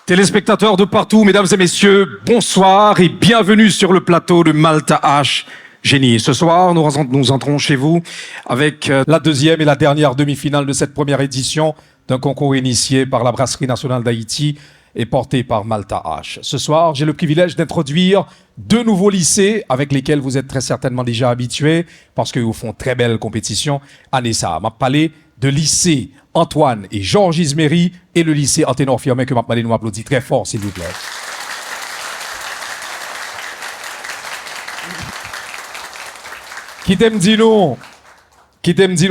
Téléspectateurs de partout, mesdames et messieurs, bonsoir et bienvenue sur le plateau de Malta H Génie. Ce soir, nous entrons chez vous avec la deuxième et la dernière demi-finale de cette première édition d'un concours initié par la Brasserie nationale d'Haïti et porté par Malta H. Ce soir, j'ai le privilège d'introduire deux nouveaux lycées avec lesquels vous êtes très certainement déjà habitués parce qu'ils vous font très belle compétition. Anessa m'a parlé de lycée Antoine et Georges Isméry et le lycée Anténor Firmin que m'a parlé nous applaudit très fort, s'il vous plaît. Qui t'aime dit nous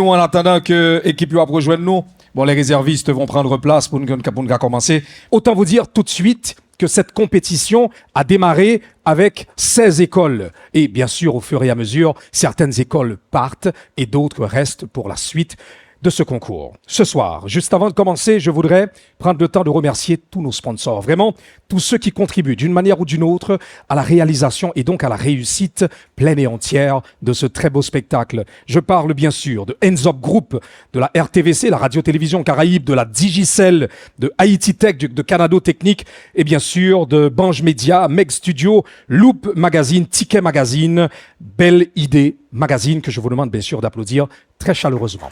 en attendant que l'équipe va rejoindre nous. Bon, les réservistes vont prendre place pour nous commencer. Autant vous dire tout de suite que cette compétition a démarré avec 16 écoles. Et bien sûr, au fur et à mesure, certaines écoles partent et d'autres restent pour la suite de ce concours. Ce soir, juste avant de commencer, je voudrais prendre le temps de remercier tous nos sponsors, vraiment tous ceux qui contribuent d'une manière ou d'une autre à la réalisation et donc à la réussite pleine et entière de ce très beau spectacle. Je parle bien sûr de Enzop Group, de la RTVC, la Radio-Télévision Caraïbe, de la Digicel, de Haïti Tech, de Canado Technique et bien sûr de Bange Media, Meg Studio, Loop Magazine, Ticket Magazine, Belle Idée Magazine que je vous demande bien sûr d'applaudir très chaleureusement.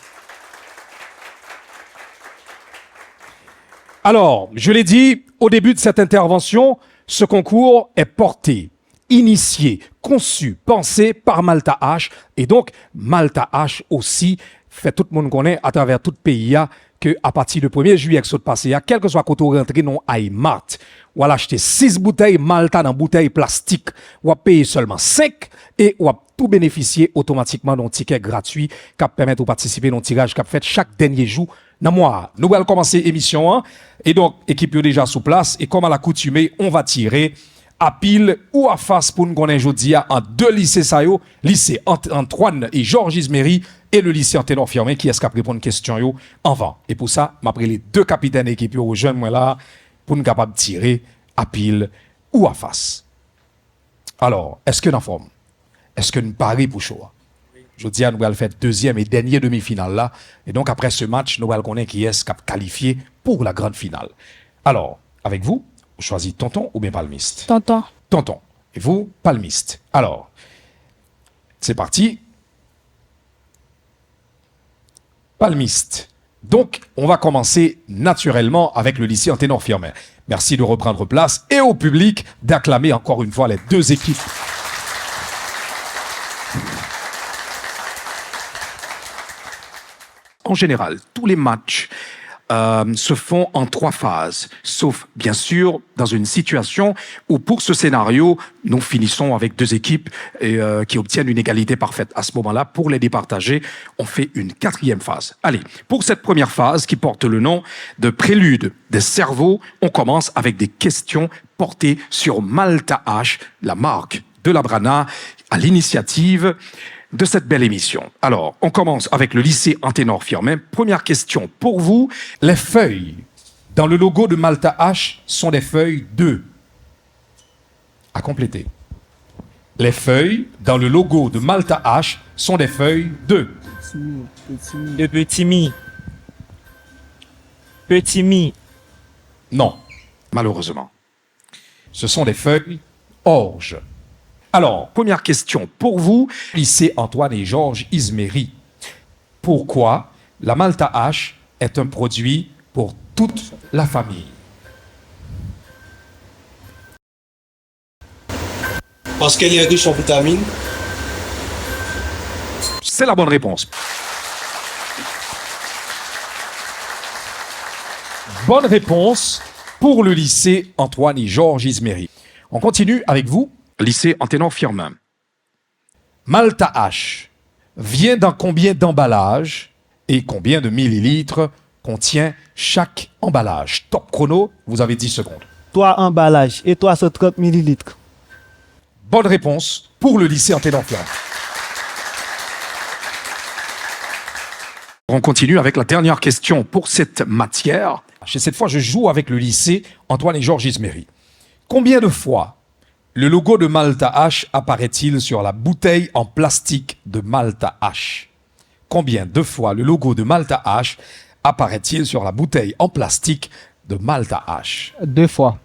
Alors, je l'ai dit au début de cette intervention, ce concours est porté, initié, conçu, pensé par Malta H. Et donc, Malta H aussi fait tout le monde connaît à travers tout le pays que à partir du 1er juillet, qui passé, quel que soit quand on rentre dans iMart, ou à acheter 6 bouteilles Malta dans bouteilles plastique, ou à payer seulement 5 et ou à tout bénéficier automatiquement d'un ticket gratuit qui permet de participer à un tirage qui fait chaque dernier jour. Dans moi, nous allons commencer l'émission 1 et donc équipe est déjà sous place et comme à l'accoutumée, on va tirer à pile ou à face pour nous connaître aujourd'hui en deux lycées sayo, lycée Antoine et Georges Isméry et le lycée Anténor Firmin qui est-ce qu'a répondre une question yo en vent. Et pour ça, m'a pris les deux capitaines d'équipe au jeune moi là pour nous capable tirer à pile ou à face. Alors, est-ce que nous en forme? Est-ce que nous pari pour chaud? Je dis à nous allons faire deuxième et dernier demi-finale là. Et donc après ce match, nous allons connaître qui est qualifié pour la grande finale. Alors, avec vous, vous choisissez tonton ou bien palmiste? Tonton. Tonton. Et vous, palmiste. Alors, c'est parti. Palmiste. Donc, on va commencer naturellement avec le lycée Anténor Firmin. Merci de reprendre place et au public d'acclamer encore une fois les deux équipes. En général, tous les matchs se font en 3 phases, sauf bien sûr dans une situation où pour ce scénario, nous finissons avec 2 équipes qui obtiennent une égalité parfaite. À ce moment-là, pour les départager, on fait une 4e phase. Allez, pour cette première phase qui porte le nom de prélude des cerveaux, on commence avec des questions portées sur Malta H, la marque de la Brana, à l'initiative de cette belle émission. Alors, on commence avec le lycée Anténor Firmin. Première question pour vous. Les feuilles dans le logo de Malta H sont des feuilles de... À compléter. Les feuilles dans le logo de Malta H sont des feuilles de... De petit mi. Petit mi. Non, malheureusement. Ce sont des feuilles orge. Alors, première question pour vous, lycée Antoine et Georges Isméry. Pourquoi la Malta H est un produit pour toute la famille? Parce qu'elle est riche en vitamines. C'est la bonne réponse. Bonne réponse pour le lycée Antoine et Georges Isméry. On continue avec vous. Lycée Anténor Firmin. Malta H vient dans combien d'emballages et combien de millilitres contient chaque emballage? Top chrono, vous avez 10 secondes. 3 emballages et 330 millilitres. Bonne réponse pour le lycée Anténor Firmin. On continue avec la dernière question pour cette matière. Cette fois, je joue avec le lycée Antoine et Georges Isméry. Combien de fois le logo de Malta H apparaît-il sur la bouteille en plastique de Malta H? Combien de fois le logo de Malta H apparaît-il sur la bouteille en plastique de Malta H? 2 fois.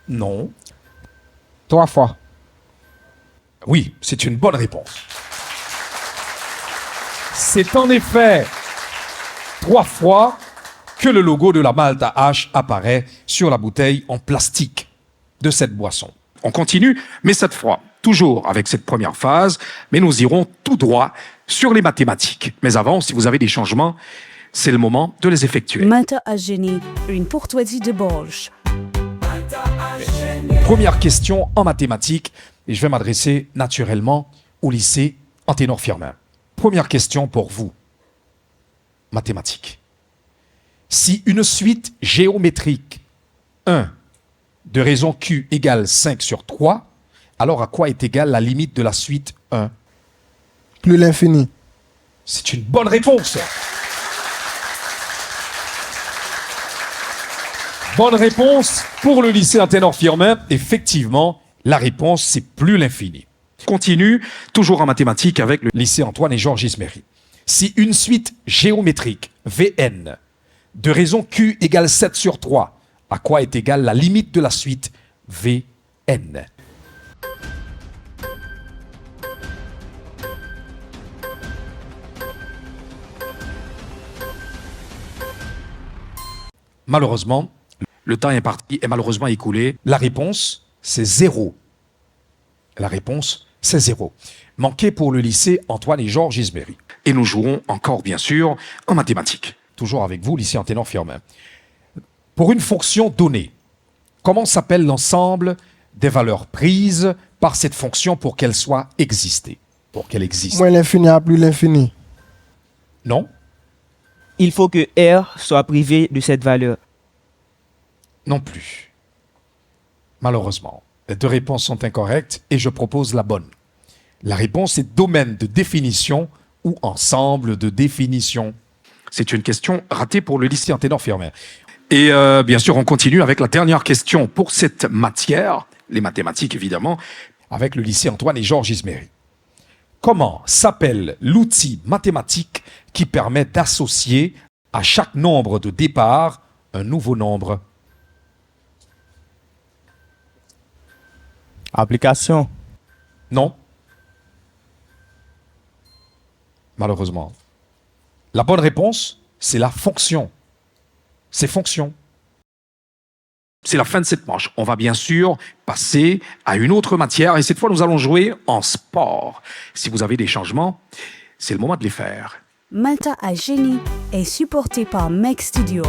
Non. 3 fois. Oui, c'est une bonne réponse. C'est en effet 3 fois que le logo de la Malta H apparaît sur la bouteille en plastique de cette boisson. On continue, mais cette fois, toujours avec cette première phase, mais nous irons tout droit sur les mathématiques. Mais avant, si vous avez des changements, c'est le moment de les effectuer. Malta a gêné une courtoisie de Borges. Première question en mathématiques, et je vais m'adresser naturellement au lycée Anténor-Firmin. Première question pour vous. Mathématiques. Si une suite géométrique 1 de raison Q égale 5 sur 3, alors à quoi est égale la limite de la suite 1? Plus l'infini. C'est une bonne réponse. Bonne réponse pour le lycée Anténor-Firmin. Effectivement, la réponse, c'est plus l'infini. Continue, toujours en mathématiques avec le lycée Antoine et Georges Isméry. Si une suite géométrique Vn de raison Q égale 7 sur 3, à quoi est égale la limite de la suite Vn? Malheureusement, le temps est parti et malheureusement écoulé. La réponse, c'est 0. La réponse, c'est 0. Manqué pour le lycée Antoine et Georges Isméry. Et nous jouerons encore, bien sûr, en mathématiques. Toujours avec vous, lycée Anténor-Firmin. Pour une fonction donnée, comment s'appelle l'ensemble des valeurs prises par cette fonction pour qu'elle soit existée? Pour qu'elle existe. Moins l'infini à plus l'infini. Non? Il faut que R soit privé de cette valeur. Non plus. Malheureusement, les 2 réponses sont incorrectes et je propose la bonne. La réponse est domaine de définition ou ensemble de définition. C'est une question ratée pour le lycée Anténor-Firmin. Et bien sûr, on continue avec la dernière question pour cette matière, les mathématiques évidemment, avec le lycée Antoine et Georges Isméry. Comment s'appelle l'outil mathématique qui permet d'associer à chaque nombre de départ un nouveau nombre? Application. Non. Malheureusement. La bonne réponse, c'est la fonction. C'est fonction. C'est la fin de cette manche. On va bien sûr passer à une autre matière et cette fois, nous allons jouer en sport. Si vous avez des changements, c'est le moment de les faire. Malta a gêné est supporté par Mec Studio.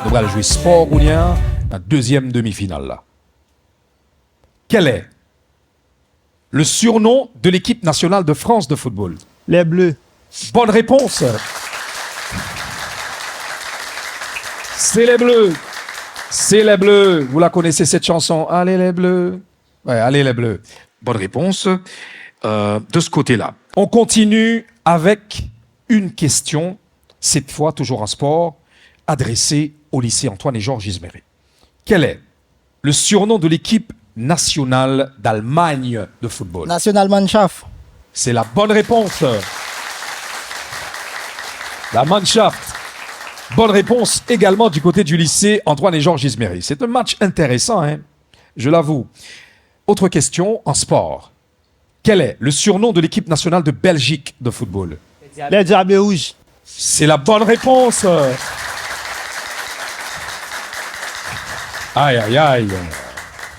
Nous allons jouer sport roulien, la deuxième demi-finale. Là. Quel est le surnom de l'équipe nationale de France de football? Les Bleus. Bonne réponse. C'est les Bleus. C'est les Bleus. Vous la connaissez cette chanson? Allez les Bleus. Ouais, allez les Bleus. Bonne réponse de ce côté-là. On continue avec une question, cette fois toujours en sport, adressée au lycée Antoine et Georges Isméry. Quel est le surnom de l'équipe nationale d'Allemagne de football? Nationalmannschaft. C'est la bonne réponse. La Mannschaft. Bonne réponse également du côté du lycée Antoine et Georges Isméry. C'est un match intéressant, hein? Je l'avoue. Autre question en sport. Quel est le surnom de l'équipe nationale de Belgique de football? Les Diables Rouges. C'est la bonne réponse. Aïe, aïe, aïe.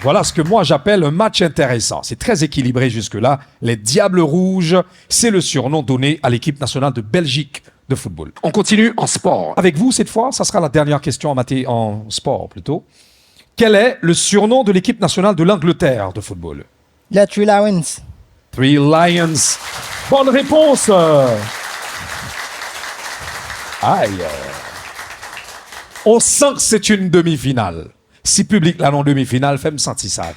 Voilà ce que moi j'appelle un match intéressant. C'est très équilibré jusque-là. Les Diables Rouges, c'est le surnom donné à l'équipe nationale de Belgique de football. On continue en sport. Avec vous, cette fois, ça sera la dernière question en sport plutôt. Quel est le surnom de l'équipe nationale de l'Angleterre de football? Les Three Lions. Three Lions. Bonne réponse. Aïe. On sent que c'est une demi-finale. Si public là non demi-finale, fait me sentir ça.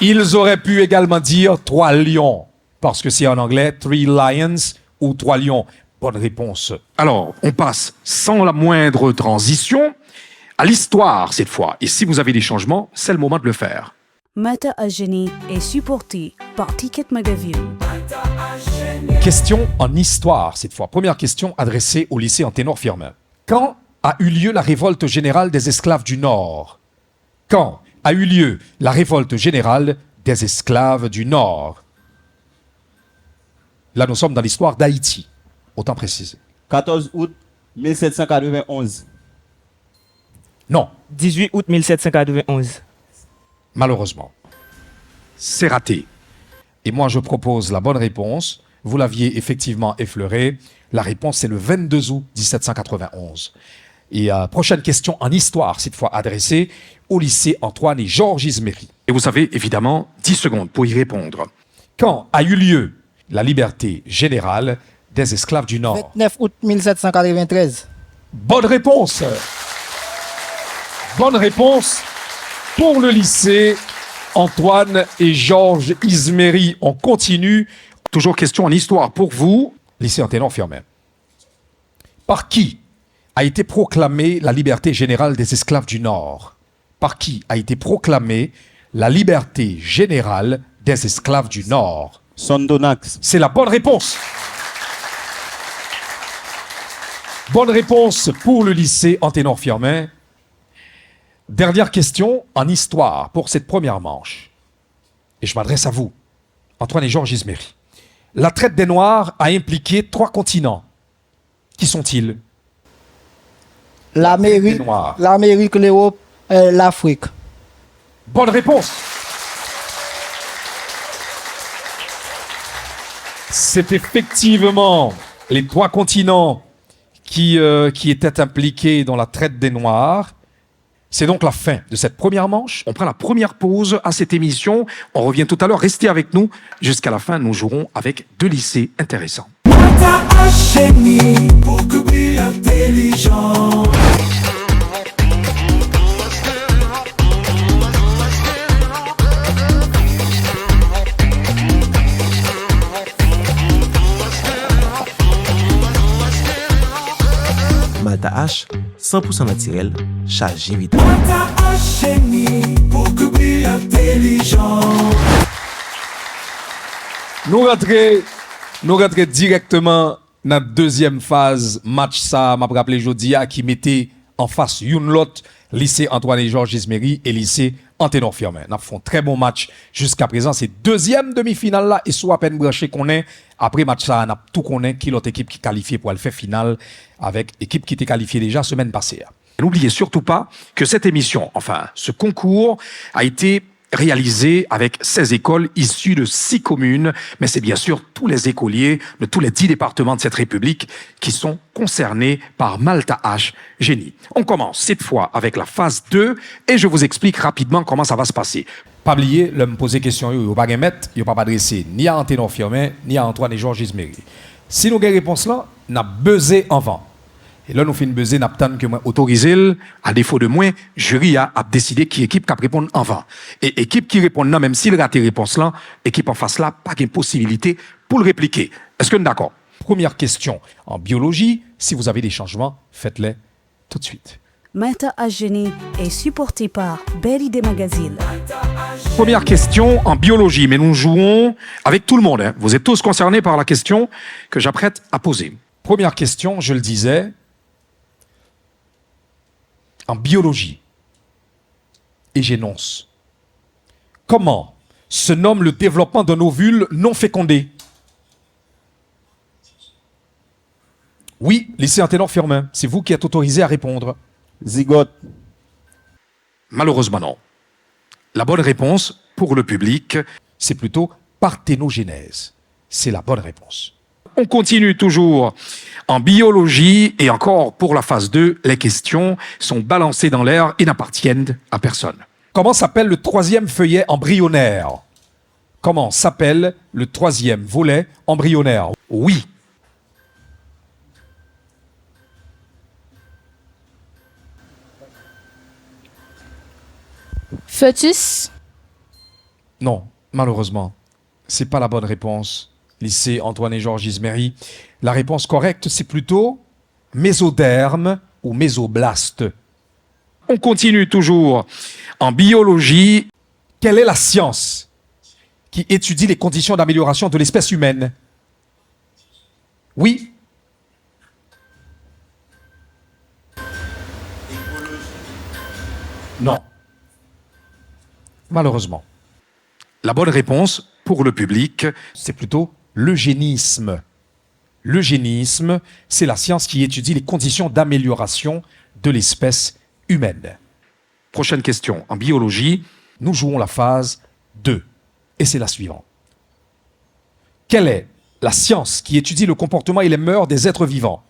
Ils auraient pu également dire 3 lions, parce que c'est en anglais 3 lions ou 3 lions. Bonne réponse. Alors, on passe sans la moindre transition à l'histoire cette fois. Et si vous avez des changements, c'est le moment de le faire. Malta a gêné est supporté par Ticket Magazine. Question en histoire, cette fois. Première question adressée au lycée Anténor-Firmin. Quand a eu lieu la révolte générale des esclaves du Nord? Quand a eu lieu la révolte générale des esclaves du Nord? Là, nous sommes dans l'histoire d'Haïti. Autant préciser. 14 août 1791. Non, 18 août 1791. malheureusement. C'est raté. Et moi, je propose la bonne réponse. Vous l'aviez effectivement effleuré. La réponse, c'est le 22 août 1791. Et prochaine question en histoire, cette fois adressée au lycée Antoine et Georges Isméry. Et vous avez évidemment 10 secondes pour y répondre. Quand a eu lieu la liberté générale des esclaves du Nord? 29 août 1793. Bonne réponse. Bonne réponse pour le lycée Antoine et Georges Isméry. On continue. Toujours question en histoire pour vous, lycée Anténor-Firmin. Par qui a été proclamée la liberté générale des esclaves du Nord? Par qui a été proclamée la liberté générale des esclaves du Nord? Sondonax. C'est la bonne réponse. Bonne réponse pour le lycée Anténor-Firmin. Dernière question en histoire pour cette première manche. Et je m'adresse à vous, Antoine et Georges Isméry. La traite des Noirs a impliqué 3 continents. Qui sont-ils? L'Amérique, Des Noirs. l'Amérique, l'Europe, l'Afrique. Bonne réponse. C'est effectivement les 3 continents qui étaient impliqués dans la traite des Noirs. C'est donc la fin de cette première manche. On prend la première pause à cette émission. On revient tout à l'heure. Restez avec nous. Jusqu'à la fin, nous jouerons avec 2 lycées intéressants. Malta H, 100% naturel, chargé vital. Nous rentrons directement dans la deuxième phase match ça m'a rappelé jeudi qui mettait en face une l'autre lycée Antoine et Georges Isméry et lycée Anténor-Firmin. Nous avons fait un très bon match jusqu'à présent. C'est deuxième demi-finale là et soit à peine branché qu'on est. Après match ça, on a tout qu'on est qui l'autre équipe qui qualifiée pour le faire finale avec équipe qui était qualifiée déjà semaine passée. N'oubliez surtout pas que cette émission, enfin ce concours a été réalisé avec 16 écoles issues de 6 communes, mais c'est bien sûr tous les écoliers de tous les 10 départements de cette République qui sont concernés par Malta H Génie. On commence cette fois avec la phase 2 et je vous explique rapidement comment ça va se passer. Pas oublier, le me poser question, il ne pas mettre, il ne pas adresser ni à Anténor Firmin, ni à Antoine et Georges Isméry. Si nous avons une réponse là, nous avons buzzé avant. Et là, nous faisons une buzzer, nous avons que moi autorisé, à défaut de moi, jury a décidé qui équipe qui répond avant. Et équipe qui répond non, même s'il rate réponse là, équipe en face là, pas de possibilité pour le répliquer. Est-ce que nous d'accord? Première question. En biologie, si vous avez des changements, faites-les tout de suite. Malta H est supporté par Berry des Magazines. Première question en biologie, mais nous jouons avec tout le monde. Hein. Vous êtes tous concernés par la question que j'apprête à poser. Première question, je le disais, en biologie. Et j'énonce. Comment se nomme le développement d'un ovule non fécondé? Oui, lycée Anténor-Firmin, c'est vous qui êtes autorisé à répondre. Zygote. Malheureusement non. La bonne réponse pour le public, c'est plutôt parthénogénèse. C'est la bonne réponse. On continue toujours en biologie et encore pour la phase 2, les questions sont balancées dans l'air et n'appartiennent à personne. Comment s'appelle le 3e feuillet embryonnaire? Comment s'appelle le 3e volet embryonnaire? Oui. Fœtus. Non, malheureusement, c'est pas la bonne réponse. Lycée Antoine et Georges Isméry. La réponse correcte, c'est plutôt mésoderme ou mésoblaste. On continue toujours en biologie. Quelle est la science qui étudie les conditions d'amélioration de l'espèce humaine? Oui. Non. Malheureusement. La bonne réponse pour le public, c'est plutôt l'eugénisme. L'eugénisme, c'est la science qui étudie les conditions d'amélioration de l'espèce humaine. Prochaine question. En biologie, nous jouons la phase 2. Et c'est la suivante. Quelle est la science qui étudie le comportement et les mœurs des êtres vivants?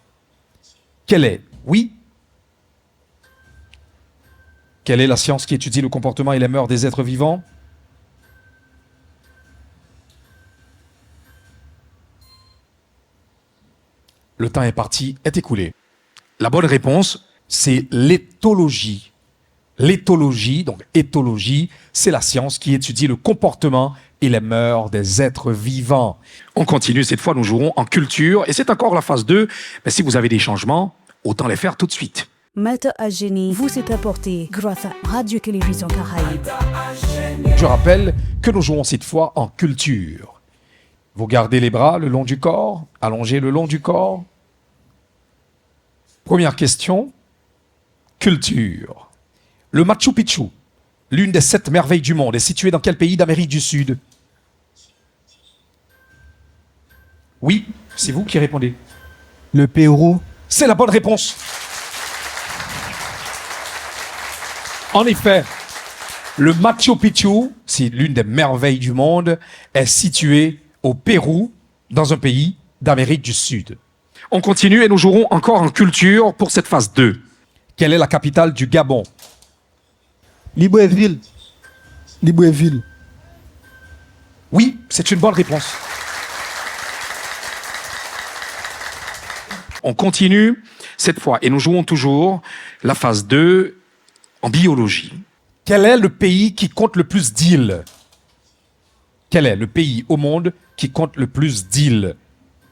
Quelle est? Oui. Quelle est la science qui étudie le comportement et les mœurs des êtres vivants? Le temps est parti, est écoulé. La bonne réponse, c'est l'éthologie. L'éthologie, donc éthologie, c'est la science qui étudie le comportement et les mœurs des êtres vivants. On continue, cette fois nous jouerons en culture, et c'est encore la phase 2, mais si vous avez des changements, autant les faire tout de suite. Malta à Génie vous est apporté grâce à Radio-Télévision Caraïbe. Je rappelle que nous jouons cette fois en culture. Vous gardez les bras le long du corps, allongez le long du corps. Première question, culture. Le Machu Picchu, l'une des 7 merveilles du monde, est situé dans quel pays d'Amérique du Sud? Oui, c'est vous qui répondez. Le Pérou. C'est la bonne réponse. En effet, le Machu Picchu, c'est l'une des merveilles du monde, est situé au Pérou, dans un pays d'Amérique du Sud. On continue et nous jouerons encore en culture pour cette phase 2. Quelle est la capitale du Gabon? Libreville. Libreville. Oui, c'est une bonne réponse. On continue cette fois et nous jouons toujours la phase 2 en biologie. Quel est le pays qui compte le plus d'îles? Quel est le pays au monde qui compte le plus d'îles?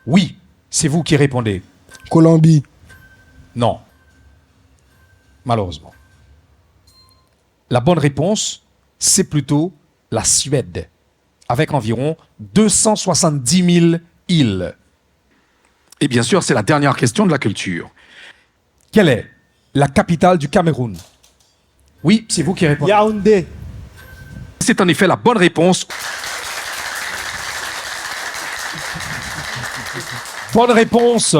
Oui, c'est vous qui répondez. Colombie. Non. Malheureusement. La bonne réponse, c'est plutôt la Suède, avec environ 270 000 îles. Et bien sûr, c'est la dernière question de la culture. Quelle est la capitale du Cameroun? Oui, c'est vous qui répondez. Yaoundé. C'est en effet la bonne réponse. Bonne réponse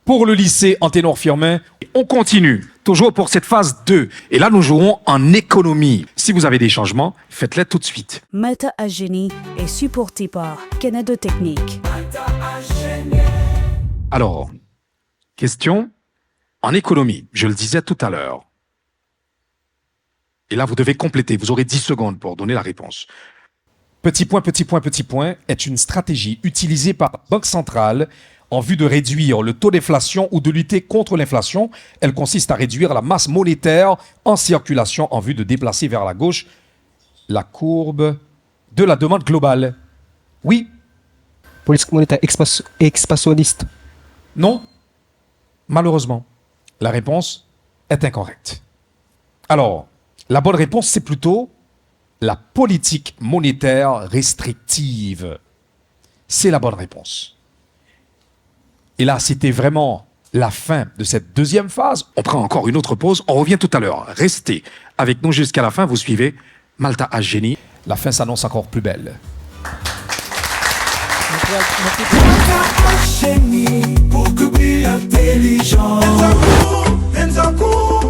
pour le lycée Anténor Firmin. On continue, toujours pour cette phase 2. Et là, nous jouerons en économie. Si vous avez des changements, faites-les tout de suite. Malta à Génie est supporté par Canada Technique. Alors, question en économie. Je le disais tout à l'heure. Et là, vous devez compléter. Vous aurez 10 secondes pour donner la réponse. Petit point, petit point, petit point est une stratégie utilisée par la Banque centrale en vue de réduire le taux d'inflation ou de lutter contre l'inflation. Elle consiste à réduire la masse monétaire en circulation en vue de déplacer vers la gauche la courbe de la demande globale. Oui? Politique monétaire expansionniste. Non? Malheureusement, la réponse est incorrecte. Alors, la bonne réponse, c'est plutôt la politique monétaire restrictive. C'est la bonne réponse. Et là, c'était vraiment la fin de cette deuxième phase. On prend encore une autre pause. On revient tout à l'heure. Restez avec nous jusqu'à la fin. Vous suivez Malta à Génie. La fin s'annonce encore plus belle.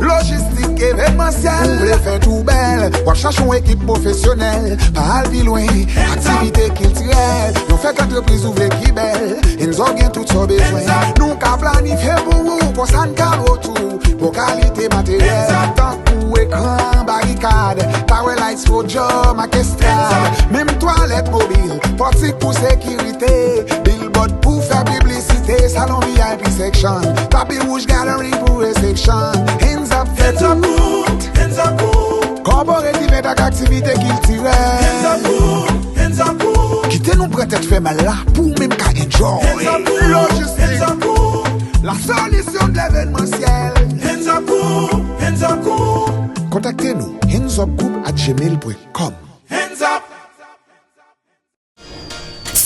Logistique événementielle, vous fait tout belle. On cherche une équipe professionnelle, pas aller loin, activité culturelle. Nous fait qu'entreprise ouvre qui belle, et nous avons tout ce besoin. Nous qu'à planifier pour vous, pour ça nous retour, pour qualité matérielle. Tant pour écran, barricade, tower lights for job, orchestral, même toilette mobile, portique pour sécurité, billboard pour faire publicité, salon VIP section, tapis rouge gallery pour réception. Hands up, faites un coup, hands up, coup. Corporative et activité culturelle. Hands up, coup. Quittez-nous peut-être fait mal là pour même qu'à enjoy. Logistique, hands up, coup. La solution de l'événementiel. Hands up, coup, hands up, coup. Contactez-nous, handsupgroup@gmail.com. Hands up.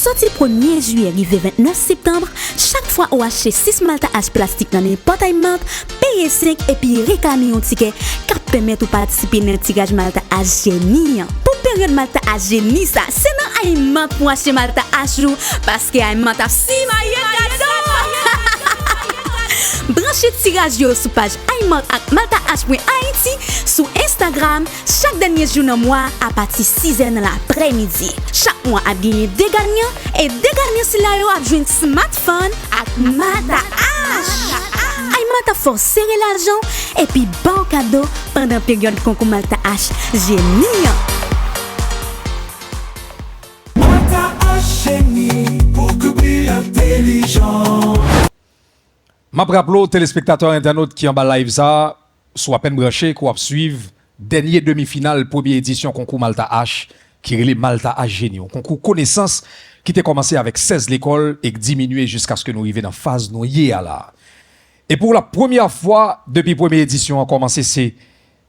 sorti le 1er juillet, arrivé 29 septembre, chaque fois ou acheter 6 Malta H plastique dans n'importe quelle montre, payer 5 et puis réclamer un ticket qui permet de participer dans le tirage Malta H Génie. Pour période Malta H Génie, ça, c'est dans Aimant pour acheter Malta H parce que Aimant a si maillot branchez tirage yo sur page Aimant ak maltah.haiti sur Instagram chaque dernier jour dans mois à partir 6h dans l'après-midi. Chaque mois a gagné des gagnants et des gagnants si la yo a joué smartphone ak Malta H. Aimant a force serrer l'argent et puis bon cadeau pendant période concours Malta H Génie. Malta H Génie pour couvrir intelligent. Ma rappelons aux téléspectateurs internautes qui en bas live ça, soit à peine branché, qu'on suivre dernier demi-finale, première édition concours Malta H, qui est Malta H Génie. Un concours connaissance qui était commencé avec 16 l'école et qui diminué jusqu'à ce que nous arrivions dans la phase noyée à là. Et pour la première fois depuis première édition, on a commencé,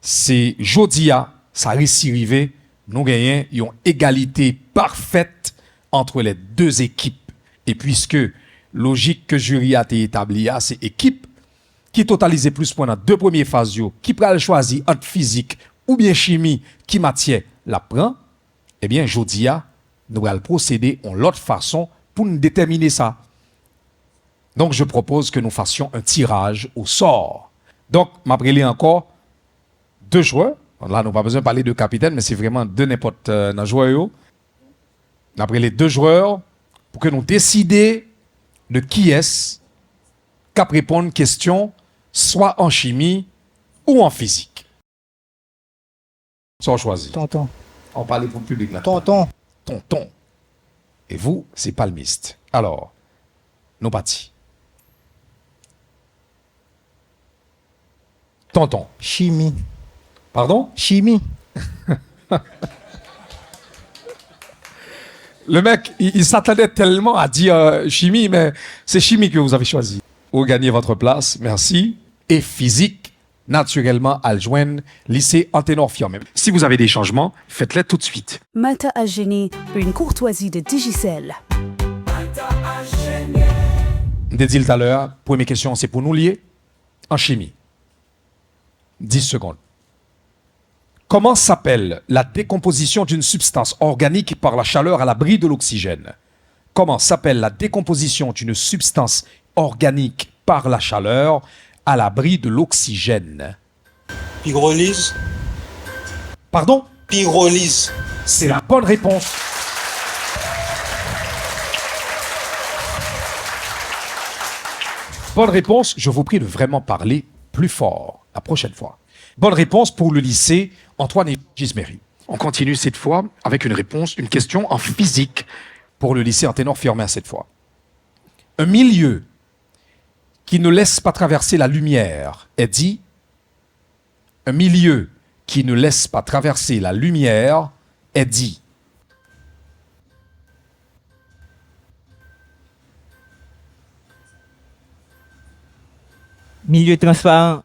c'est Jodia, ça risque d'arriver, nous gagnons une égalité parfaite entre les deux équipes. Et puisque logique que jury a été établi, c'est équipe qui totalisait plus pendant deux premières phases, qui pral choisir entre physique ou bien chimie, qui matière la prend, eh bien, Jodia, nous allons procéder en l'autre façon pour nous déterminer ça. Donc, je propose que nous fassions un tirage au sort. Donc, m'appelez encore deux joueurs. Là, nous n'avons pas besoin de parler de capitaine, mais c'est vraiment de n'importe quel joueur. M'appelez deux joueurs pour que nous décidions de qui est-ce qui répond à une question, soit en chimie ou en physique. Soit choisi. Tonton. On parle pour le public là. Tonton. Tonton. Et vous, c'est palmiste. Alors, nous partis. Tonton. Chimie. Pardon? Chimie. Le mec, il s'attendait tellement à dire chimie, mais c'est chimie que vous avez choisi. Vous gagnez votre place, merci. Et physique, naturellement, à le joindre, lycée Anténor Fiormem. Si vous avez des changements, faites-les tout de suite. Malta H Génie, une courtoisie de Digicel. Dédile tout à l'heure, première question, c'est pour nous lier en chimie. 10 secondes. Comment s'appelle la décomposition d'une substance organique par la chaleur à l'abri de l'oxygène? Comment s'appelle la décomposition d'une substance organique par la chaleur à l'abri de l'oxygène? Pyrolyse. Pardon? Pyrolyse. C'est la bonne réponse. Bonne réponse. Je vous prie de vraiment parler plus fort la prochaine fois. Bonne réponse pour le lycée Antoine et Gisméry. On continue cette fois avec une réponse, une question en physique pour le lycée Anténor Fiormin cette fois. Un milieu qui ne laisse pas traverser la lumière est dit. Un milieu qui ne laisse pas traverser la lumière est dit. Milieu transparent.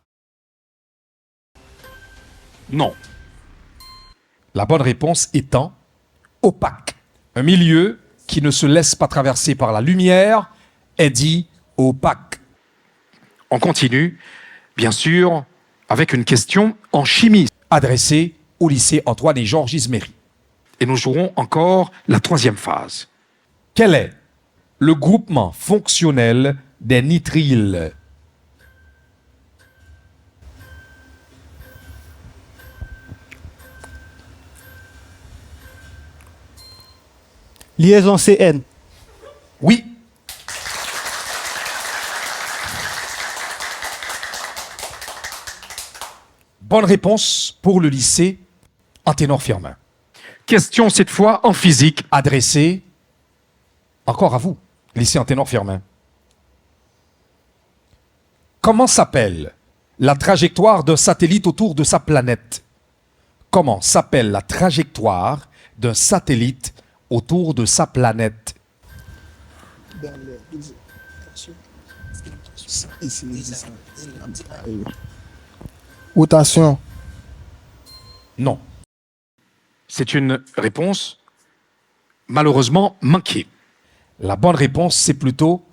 Non. La bonne réponse étant opaque. Un milieu qui ne se laisse pas traverser par la lumière est dit opaque. On continue, bien sûr, avec une question en chimie adressée au lycée Antoine et Georges Gisméry. Et nous jouerons encore la troisième phase. Quel est le groupement fonctionnel des nitriles? Liaison CN. Oui. Bonne réponse pour le lycée Anténor Fiormin. Question cette fois en physique adressée encore à vous, lycée Anténor Fiormin. Comment s'appelle la trajectoire d'un satellite autour de sa planète? Comment s'appelle la trajectoire d'un satellite autour de sa planète? Rotation. Non. C'est une réponse malheureusement manquée. La bonne réponse, c'est plutôt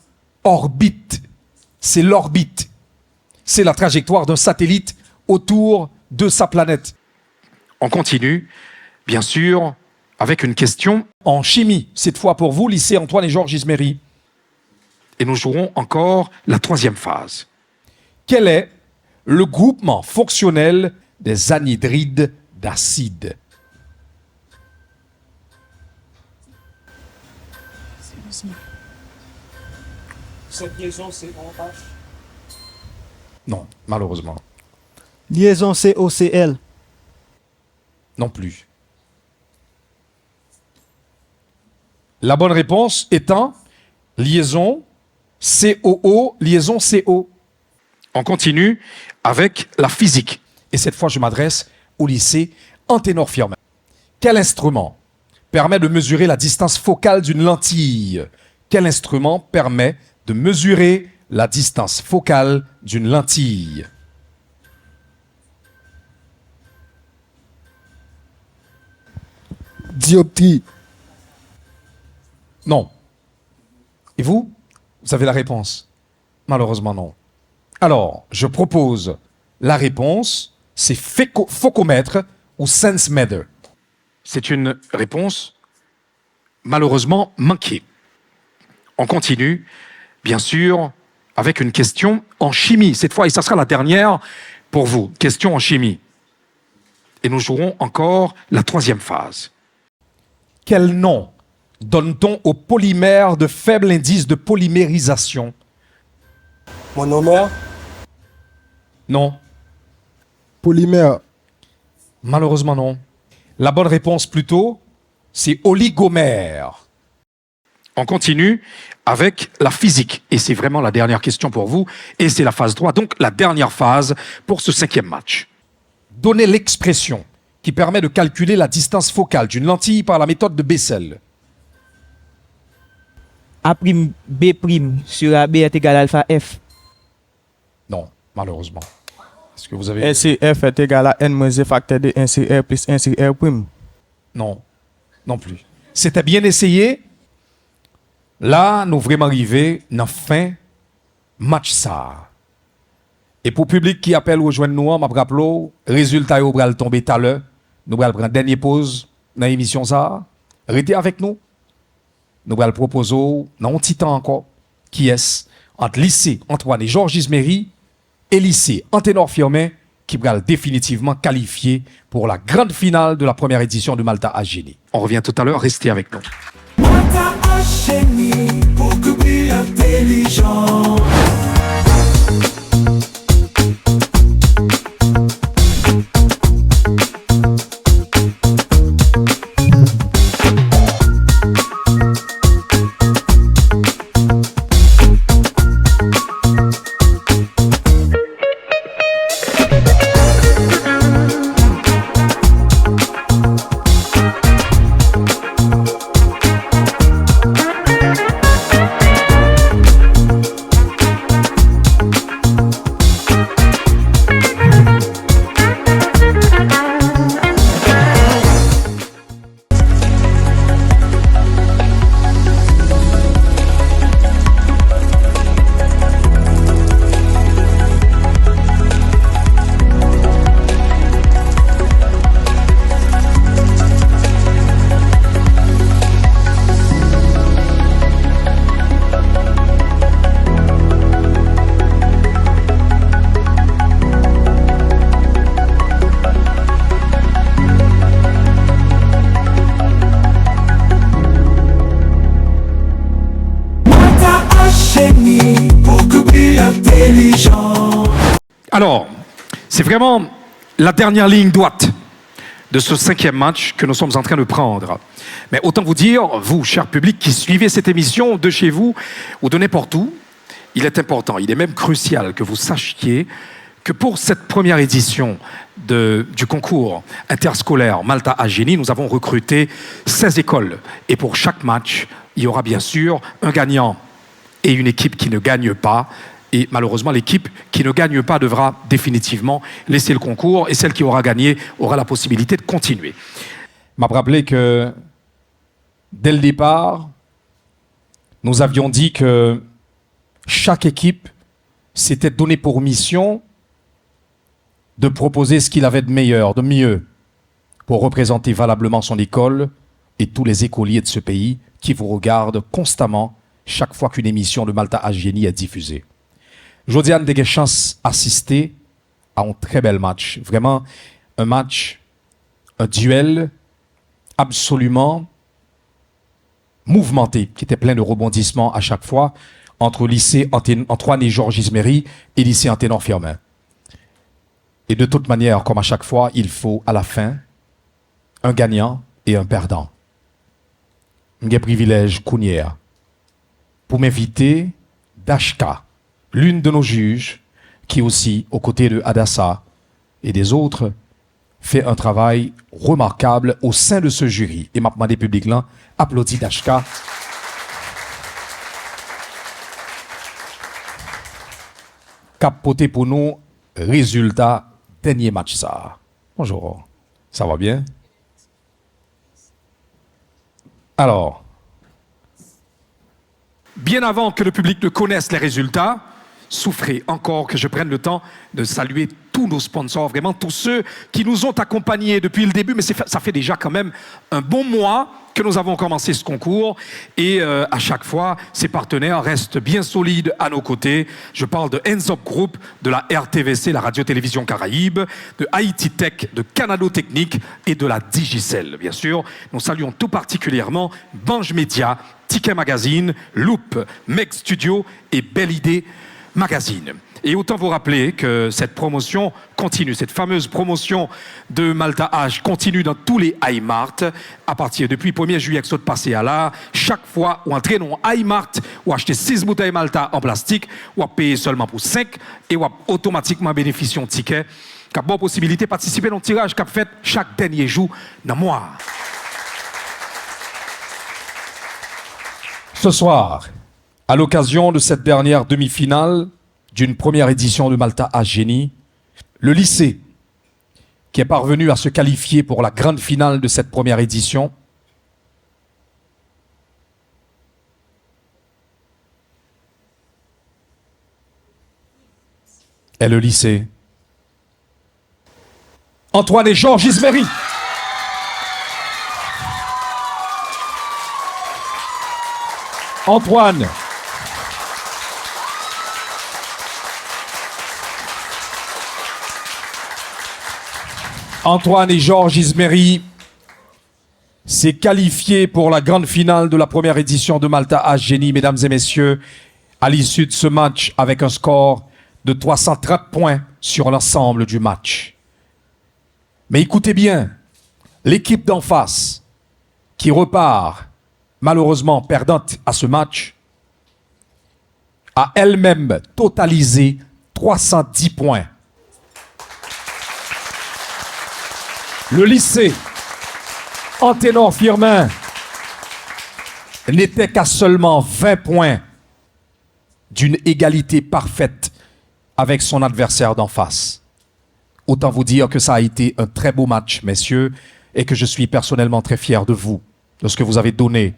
orbite. C'est l'orbite. C'est la trajectoire d'un satellite autour de sa planète. On continue, bien sûr, avec une question en chimie. Cette fois pour vous, lycée Antoine et Georges Isméry. Et nous jouerons encore la troisième phase. Quel est le groupement fonctionnel des anhydrides d'acide? Cette liaison, c'est OH. Non, malheureusement. Liaison COCl. Non plus. La bonne réponse étant liaison COO, liaison CO. On continue avec la physique. Et cette fois, je m'adresse au lycée Anténor Firmin. Quel instrument permet de mesurer la distance focale d'une lentille? Quel instrument permet de mesurer la distance focale d'une lentille? Dioptrie. Non. Et vous? Vous avez la réponse? Malheureusement, non. Alors, je propose la réponse, c'est focomètre ou sensemeter. C'est une réponse malheureusement manquée. On continue, bien sûr, avec une question en chimie. Cette fois, et ça sera la dernière pour vous. Question en chimie. Et nous jouerons encore la troisième phase. Quel nom donne-t-on aux polymères de faible indice de polymérisation? Monomère. Non. Polymère. Malheureusement, non. La bonne réponse, plutôt, c'est oligomère. On continue avec la physique. Et c'est vraiment la dernière question pour vous. Et c'est la phase 3, donc la dernière phase pour ce 5e match. Donnez l'expression qui permet de calculer la distance focale d'une lentille par la méthode de Bessel. A' B' sur AB est égal à alpha F. Non, malheureusement. Est-ce que vous avez... 1 sur F est égal à N moins 1 facteur de 1 sur R plus 1 sur R'. Non, non plus. C'était bien essayé. Là, nous vraiment arrivés dans fin match ça. Et pour le public qui appelle ou rejoindre nous, je rappelle, résultat est va tomber tout à l'heure. Nous allons prendre une dernière pause dans l'émission ça. Restez avec nous. Nous allons proposer dans un petit temps encore qui est entre lycée Antoine et Georges Isméry et lycée Anténor Firmin qui va définitivement qualifier pour la grande finale de la première édition de Malta H Génie. On revient tout à l'heure, restez avec nous. Malta H Génie, beaucoup plus intelligent. Alors, c'est vraiment la dernière ligne droite de ce 5e match que nous sommes en train de prendre. Mais autant vous dire, vous, cher public, qui suivez cette émission de chez vous ou de n'importe où, il est important, il est même crucial que vous sachiez que pour cette première édition du concours interscolaire Malta H Génie, nous avons recruté 16 écoles. Et pour chaque match, il y aura bien sûr un gagnant et une équipe qui ne gagne pas. Et malheureusement, l'équipe qui ne gagne pas devra définitivement laisser le concours et celle qui aura gagné aura la possibilité de continuer. Je m'a rappelé que dès le départ, nous avions dit que chaque équipe s'était donné pour mission de proposer ce qu'il avait de meilleur, de mieux, pour représenter valablement son école et tous les écoliers de ce pays qui vous regardent constamment chaque fois qu'une émission de Malta H Génie est diffusée. Jodiane a eu chance d'assister à un très bel match. Vraiment, un match, un duel absolument mouvementé, qui était plein de rebondissements à chaque fois, entre lycée Antoine et Georges Isméry et lycée Anténor Firmin. Et de toute manière, comme à chaque fois, il faut à la fin un gagnant et un perdant. J'ai privilège Kounière pour m'inviter Dashka, l'une de nos juges, qui aussi, aux côtés de Adassa et des autres, fait un travail remarquable au sein de ce jury. Et maintenant, des publics là, applaudit Dashka. Capoté pour nous, résultat, dernier match ça. Bonjour, ça va bien? Alors, bien avant que le public ne connaisse les résultats, souffrez encore que je prenne le temps de saluer tous nos sponsors, vraiment tous ceux qui nous ont accompagnés depuis le début, mais ça fait déjà quand même un bon mois que nous avons commencé ce concours et à chaque fois, ces partenaires restent bien solides à nos côtés. Je parle de Enzop Group, de la RTVC, la Radio-Télévision Caraïbe, de Haïti Tech, de Canado Technique et de la Digicel, bien sûr. Nous saluons tout particulièrement Bange Media, Ticket Magazine, Loop, Meg Studio et Belle Idée Magazine. Et autant vous rappeler que cette promotion continue, cette fameuse promotion de Malta H continue dans tous les iMart. À partir depuis 1er juillet, que passé à là, chaque fois où entrez dans iMart, ou acheter 6 bouteilles Malta en plastique, ou payer seulement pour 5, et ou automatiquement bénéficier de ticket. Qui a bonne possibilité de participer dans le tirage qu'a fait chaque dernier jour dans le mois. Ce soir, à l'occasion de cette dernière demi-finale d'une première édition de Malta H Génie, le lycée, qui est parvenu à se qualifier pour la grande finale de cette première édition, est le lycée Antoine et Georges Isméry. Antoine et Georges Isméry s'est qualifié pour la grande finale de la première édition de Malta H Génie, mesdames et messieurs, à l'issue de ce match avec un score de 330 points sur l'ensemble du match. Mais écoutez bien, l'équipe d'en face, qui repart malheureusement perdante à ce match, a elle-même totalisé 310 points. Le lycée Anténor Firmin n'était qu'à seulement 20 points d'une égalité parfaite avec son adversaire d'en face. Autant vous dire que ça a été un très beau match, messieurs, et que je suis personnellement très fier de vous, de ce que vous avez donné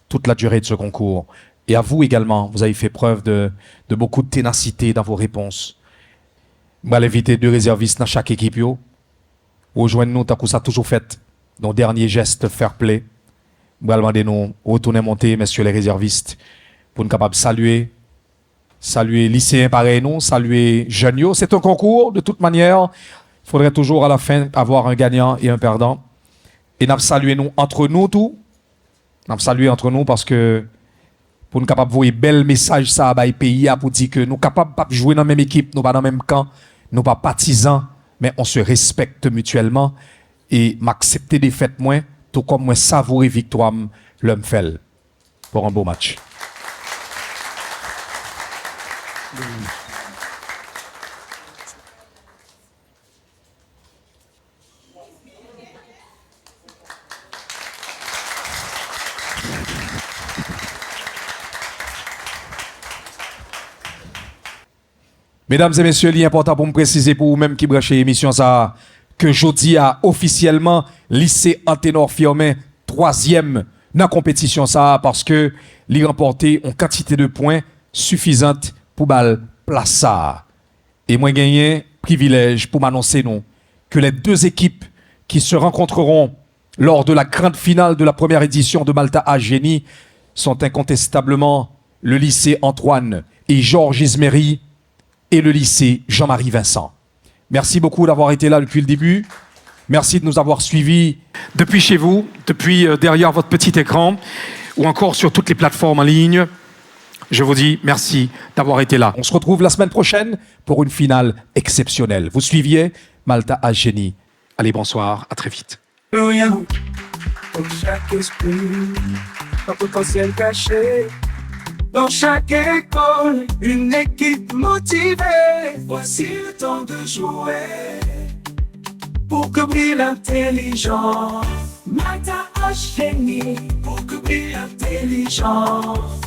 toute la durée de ce concours. Et à vous également, vous avez fait preuve de beaucoup de ténacité dans vos réponses. Je vais inviter 2 réservistes dans chaque équipe. Rejoignez-nous, tant que ça a toujours fait, nos derniers gestes fair play. Je vais demander nous retourner monter, messieurs les réservistes, pour nous capables de saluer lycéens pareil nous, saluer jeunes. C'est un concours, de toute manière. Il faudrait toujours à la fin avoir un gagnant et un perdant. Et nous saluer nous entre nous tout. Nous saluer entre nous parce que pour nous capables de voir bel message ça à pays pour dire que nous capables de jouer dans la même équipe, nous pas dans le même camp, nous pas partisans, mais on se respecte mutuellement et m'accepter des fêtes moins, tout comme moi savourer victoire l'homme fait pour un beau match. Mesdames et messieurs, il est important pour me préciser pour vous-même qui branchez l'émission ça, que jeudi a officiellement lycée Anténor Firmin 3e dans la compétition ça parce que les remporté une quantité de points suffisante pour bal place ça. Et moi gagné privilège pour m'annoncer non que les deux équipes qui se rencontreront lors de la grande finale de la première édition de Malta H Génie sont incontestablement le lycée Antoine et Georges Ismery et le lycée Jean-Marie Vincent. Merci beaucoup d'avoir été là depuis le début. Merci de nous avoir suivis depuis chez vous, depuis derrière votre petit écran ou encore sur toutes les plateformes en ligne. Je vous dis merci d'avoir été là. On se retrouve la semaine prochaine pour une finale exceptionnelle. Vous suiviez Malta H Génie. Allez, bonsoir, à très vite. Alléluia. Dans chaque esprit, un potentiel caché. Dans chaque école, une équipe motivée. Voici le temps de jouer. Pour que brille l'intelligence. Malta H Génie. Pour que brille l'intelligence.